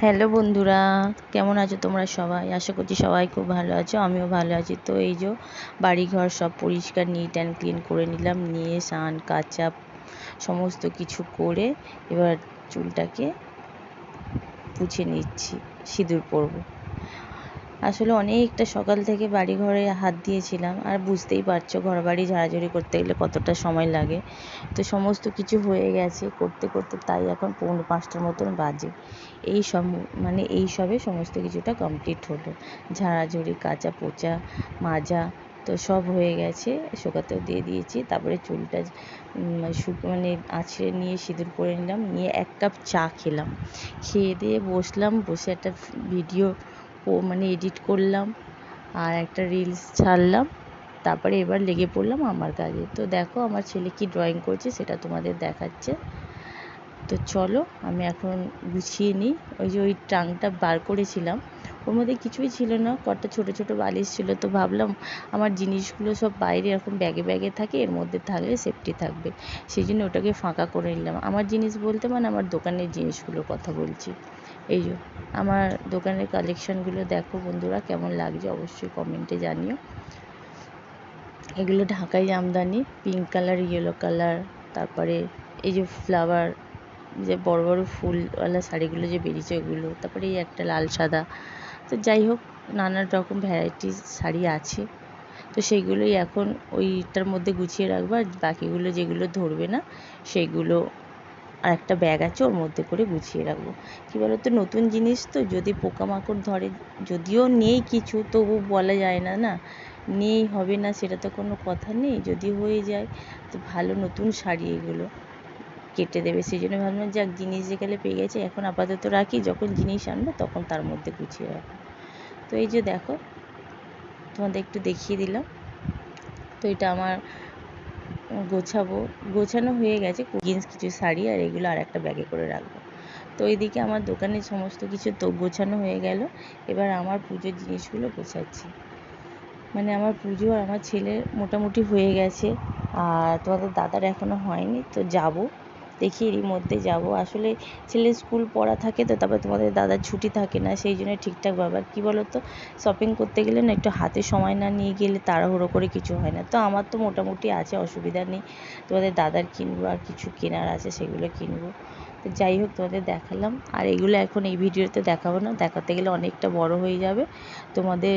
Hello বন্ধুরা, কেমন আছো তোমরা সবাই? আশা করছি সবাই খুব ভালো আছো, আমিও ভালো আছি। তো এই যে বাড়িঘর সব পরিষ্কার নিট অ্যান্ড ক্লিন করে নিলাম, নিয়ে স্নান কাচা সমস্ত কিছু করে এবার চুলটাকে পুছে নিচ্ছি, সিঁদুর পরবো। আসলে অনেকটা সকাল থেকে বাড়ি ঘরে হাত দিয়েছিলাম, আর বুঝতেই পারছো ঘর বাড়ি ঝাড়াঝাড়ি করতে গেলে কতটা সময় লাগে। তো সমস্ত কিছু হয়ে গেছে করতে করতে, তাই এখন 4:45টার মতন বাজে। এই সবে সমস্ত কিছুটা কমপ্লিট হলো। ঝাড়াঝাড়ি কাচা পোচা মাজা তো সব হয়ে গেছে, শুকাতেও দিয়ে দিয়েছি। তারপরে চুলটা আঁচড়ে নিয়ে সিঁদুর পরে নিলাম, নিয়ে 1 কাপ চা খেলাম। খেয়ে দিয়ে বসলাম, বসে একটা ভিডিও এডিট করলাম আর একটা রিলস ছাড়লাম। তারপরে এবার লেগে পড়লাম আমার কাজে। তো দেখো আমার ছেলে কি ড্রয়িং করছে সেটা তোমাদের দেখাচ্ছে। তো চলো আমি এখন গুছিয়ে নিই। ওই ট্রাঙ্কটা বার করেছিলাম, ওর মধ্যে কিছুই ছিল না, কটা ছোট ছোট বালিশ ছিল। তো ভাবলাম আমার জিনিসগুলো সব বাইরে এরকম ব্যাগে ব্যাগে থাকে, এর মধ্যে থাকলে সেফটি থাকবে, সেই জন্য ওটাকে ফাঁকা করে নিলাম। আমার জিনিস বলতে আমার দোকানের জিনিসগুলোর কথা বলছি। এই যে আমার দোকানের কালেকশানগুলো দেখো বন্ধুরা, কেমন লাগছে অবশ্যই কমেন্টে জানিও। এগুলো ঢাকাই Jamdani, pink colour, yellow colour, তারপরে এই যে ফ্লাওয়ার, যে বড় বড় ফুলওয়ালা শাড়িগুলো যে বেরিয়েছে ওগুলো, তারপরে এই একটা লাল সাদা। তো যাই হোক, নানা রকম ভ্যারাইটিস শাড়ি আছে। তো সেইগুলোই এখন ওইটার মধ্যে গুছিয়ে রাখবো, আর বাকিগুলো যেগুলো ধরবে না সেইগুলো আর একটা ব্যাগ আছে ওর মধ্যে করে গুছিয়ে রাখবো। কী বলো তো, নতুন জিনিস তো যদি পোকামাকড় ধরে, যদিও নেই কিছু, তবু বলা যায় না, না নেই হবে না সেটা তো কোনো কথা নেই। যদি হয়ে যায় তো ভালো, নতুন শাড়ি এগুলো কেটে দেবে, সেই জন্য ভাবলাম যাক জিনিস যেখানে পেয়ে গেছে এখন আপাতত রাখি, যখন জিনিস আনবো তখন তার মধ্যে গুছিয়ে রাখবো। তো এই যে দেখো, তোমাদের একটু দেখিয়ে দিলাম। তো এটা আমার গোছানো হয়ে গেছে, জিন্স কিছু শাড়ি, আর এগুলো আর একটা ব্যাগে করে রাখবো। তো এইদিকে আমার দোকানের সমস্ত কিছু তো গোছানো হয়ে গেল। এবার আমার পুজোর জিনিসগুলো গোছাচ্ছি। আমার পুজো আর আমার ছেলের মোটামুটি হয়ে গেছে, আর তোমাদের দাদার এখনও হয়নি। তো যাব, দেখি এরই মধ্যে যাব। আসলে ছেলের স্কুল পড়া থাকে, তো তারপরে তোমাদের দাদার ছুটি থাকে না, সেই জন্য ঠিকঠাক ব্যাপার। কী বলো তো, শপিং করতে গেলে না একটু হাতে সময় না নিয়ে গেলে তাড়াহুড়ো করে কিছু হয় না। তো আমার তো মোটামুটি আছে, অসুবিধা নেই। তোমাদের দাদার কিনবো, আর কিছু কেনার আছে সেগুলো কিনবো। তো যাই হোক, তোমাদের দেখালাম। আর এগুলো এখন এই ভিডিওতে দেখাবো না, দেখাতে গেলে অনেকটা বড় হয়ে যাবে। তোমাদের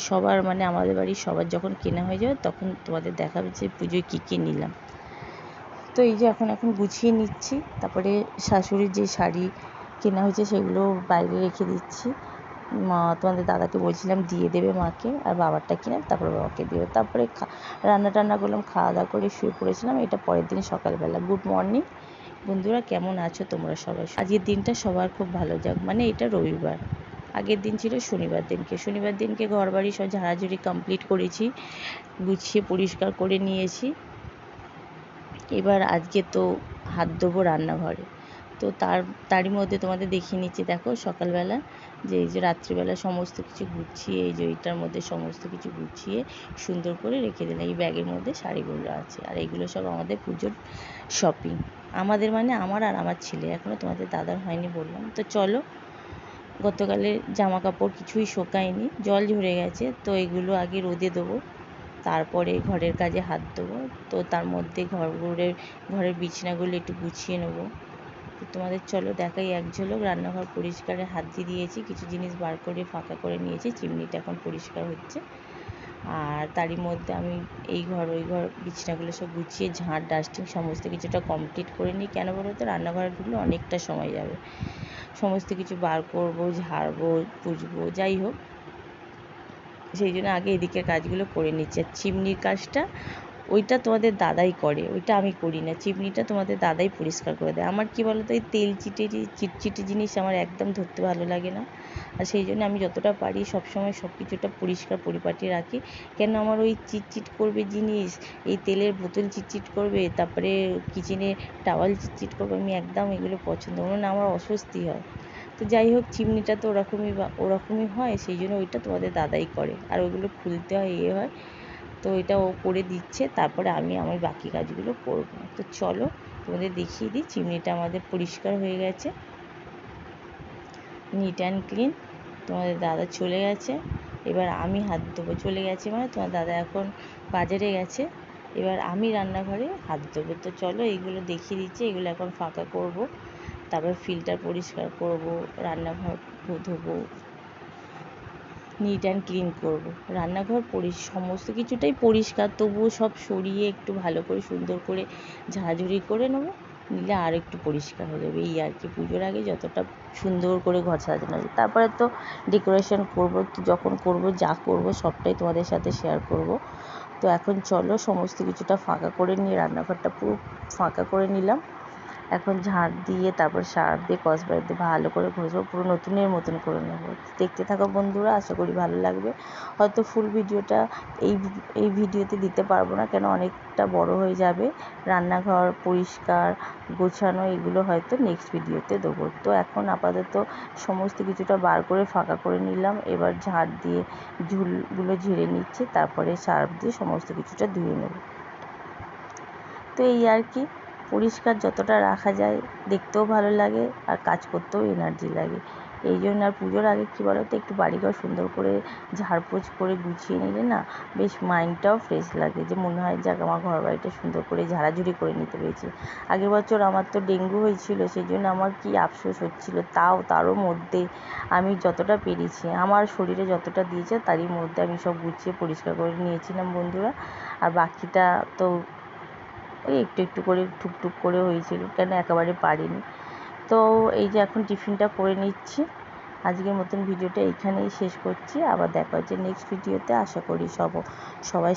সবার আমাদের বাড়ির সবার যখন কেনা হয়ে যাবে তখন তোমাদের দেখাবে যে পুজোয় কী কী নিলাম। তো এই যে এখন গুছিয়ে নিচ্ছি। তারপরে শাশুড়ির যে শাড়ি কেনা হয়েছে সেগুলো বাইরে রেখে দিচ্ছি। তোমাদের দাদাকে বলছিলাম দিয়ে দেবে মাকে, আর বাবারটা কিনে তারপরে বাবাকে দেবে। তারপরে রান্না টান্না করলাম, খাওয়া দাওয়া করে শুয়ে পড়েছিলাম। এটা পরের দিন সকালবেলা। গুড মর্নিং বন্ধুরা, কেমন আছো তোমরা সবাই? আজকের দিনটা সবার খুব ভালো যাক। এটা রবিবার, আগের দিন ছিল শনিবার দিনকে ঘর বাড়ি সব ঝাড়াঝাড়ি কমপ্লিট করেছি, গুছিয়ে পরিষ্কার করে নিয়েছি। এবার আজকে তো হাত দেবো রান্নাঘরে। তো তারই মধ্যে তোমাদের দেখিয়ে নিচ্ছি। দেখো সকালবেলা যে এই যে রাত্রিবেলা সমস্ত কিছু গুছিয়ে, এই যে এইটার মধ্যে সমস্ত কিছু গুছিয়ে সুন্দর করে রেখে দিলাম। এই ব্যাগের মধ্যে শাড়িগুলো আছে, আর এইগুলো সব আমাদের পুজোর শপিং। আমাদের আমার আর আমার ছেলে, এখনও তোমাদের দাদার হয়নি বললাম। তো চলো, গতকালের জামা কাপড় কিছুই শোকায়নি, জল ঝরে গেছে। তো এগুলো আগে রোদে দেবো, তারপরে ঘরের কাজে হাত দেবো। তো তার মধ্যে ঘরের বিছানাগুলো একটু গুছিয়ে নেবো। তো তোমাদের চলো দেখাই এক ঝলক। রান্নাঘর পরিষ্কারে হাত দিয়ে দিয়েছি, কিছু জিনিস বার করে ফাঁকা করে নিয়েছি, চিমনিটা এখন পরিষ্কার হচ্ছে। আর তারই মধ্যে আমি এই ঘর ওই ঘর বিছানাগুলো সব গুছিয়ে ঝাঁট ডাস্টিং সমস্ত কিছুটা কমপ্লিট করে নিই। কেন বলো তো, রান্নাঘরে ঢুকলে অনেকটা সময় যাবে, সমস্ত কিছু বার করবো, ঝাড়বো, পুছবো, যাই হোক সেই জন্য আগে এদিকের কাজগুলো করে নিচ্ছি। আর চিমনির কাজটা ওইটা তোমাদের দাদাই করে, ওইটা আমি করি না। চিমনিটা তোমাদের দাদাই পরিষ্কার করে দেয়। আমার কী বলো তো, এই তেল চিটচিটে জিনিস আমার একদম ধরতে ভালো লাগে না। আর সেই জন্য আমি যতটা পারি সবসময় সব কিছুটা পরিষ্কার পরিপাটি রাখি। কেন আমার ওই চিটচিট করবে জিনিস, এই তেলের বোতল চিটচিট করবে, তারপরে কিচেনে টাওয়াল চিটচিট করবে, আমি একদম এগুলো পছন্দ করি না, আমার অস্বস্তি হয়। তো যাই হোক, চিমনিটা তো ওরকমই হয়, সেই জন্য ওইটা তোমাদের দাদাই করে। আর ওইগুলো খুলতে হয়, হয়। তো এটা ও করে দিচ্ছে, তারপরে আমি আমার বাকি কাজগুলো করব। তো চলো তোমাদের দেখিয়ে দিই। চিমনিটা আমাদের পরিষ্কার হয়ে গেছে। Neat and clean. তোমাদের দাদা চলে গেছে, এবার আমি হাত ধোবো। চলে গেছে মানে তোমার দাদা এখন বাজারে গেছে, এবার আমি রান্নাঘরে হাত ধোবো। তো চলো এইগুলো দেখিয়ে দিচ্ছি। এগুলো এখন ফাঁকা করব, তারপর ফিল্টার পরিষ্কার করব, রান্নাঘর ধোবো, নিট অ্যান্ড ক্লিন করব। রান্নাঘর সমস্ত কিছুটাই পরিষ্কার, তবুও সব সরিয়ে একটু ভালো করে সুন্দর করে ঝাড়ঝুড়ি করে নেবো, নিলে আর একটু পরিষ্কার হয়ে যাবে। এই আর কি, পুজোর আগে যতটা সুন্দর করে ঘর সাজানো যায়। তারপরে তো ডেকোরেশন করব, তো যখন করব যা করব সবটাই তোমাদের সাথে শেয়ার করব। তো এখন চলো সমস্ত কিছুটা ফাঁকা করে নিয়ে, রান্নাঘরটা পুরো ফাঁকা করে নিলাম। এখন ঝাড় দিয়ে তারপর সার্ফ দিয়ে কসবাইট দিয়ে ভালো করে ঘষবো, পুরো নতুনের মতন করে নেবো। দেখতে থাকো বন্ধুরা, আশা করি ভালো লাগবে। হয়তো ফুল ভিডিওটা এই ভিডিওতে দিতে পারবো না, কেন অনেকটা বড় হয়ে যাবে। রান্নাঘর পরিষ্কার গোছানো এগুলো হয়তো নেক্সট ভিডিওতে দেবো। তো এখন আপাতত সমস্ত কিছুটা বার করে ফাঁকা করে নিলাম। এবার ঝাড় দিয়ে ঝুলগুলো ঝেড়ে নিচ্ছি, তারপরে সার্ফ দিয়ে সমস্ত কিছুটা ধুয়ে নেব। তো এই আর কি, পরিষ্কার যতটা রাখা যায় দেখতেও ভালো লাগে আর কাজ করতেও এনার্জি লাগে। এই জন্য আর পুজোর আগে কী বলো তো, একটু বাড়িঘর সুন্দর করে ঝাড়পোছ করে গুছিয়ে নিলে না বেশ মাইন্ডটাও ফ্রেশ লাগে, যে মনে হয় যাক আমার ঘর বাড়িটা সুন্দর করে ঝাড়াঝুড়ি করে নিতে পেরেছি। আগের বছর আমার তো ডেঙ্গু হয়েছিল, সেই জন্য আমার কি আফসোস হচ্ছিল, তারও মধ্যে আমি যতটা পেরেছি, আমার শরীরে যতটা দিয়েছে তারই মধ্যে আমি সব গুছিয়ে পরিষ্কার করে নিয়েছিলাম বন্ধুরা। আর বাকিটা তো ওই একটু একটু করে টুকটুক করে হয়েছিল, কেন একেবারে পারিনি। তো এই যে এখন টিফিনটা করে নিচ্ছি। আজকের মতন ভিডিওটা এইখানেই শেষ করছি, আবার দেখা হচ্ছে নেক্সট ভিডিওতে। আশা করি সবাই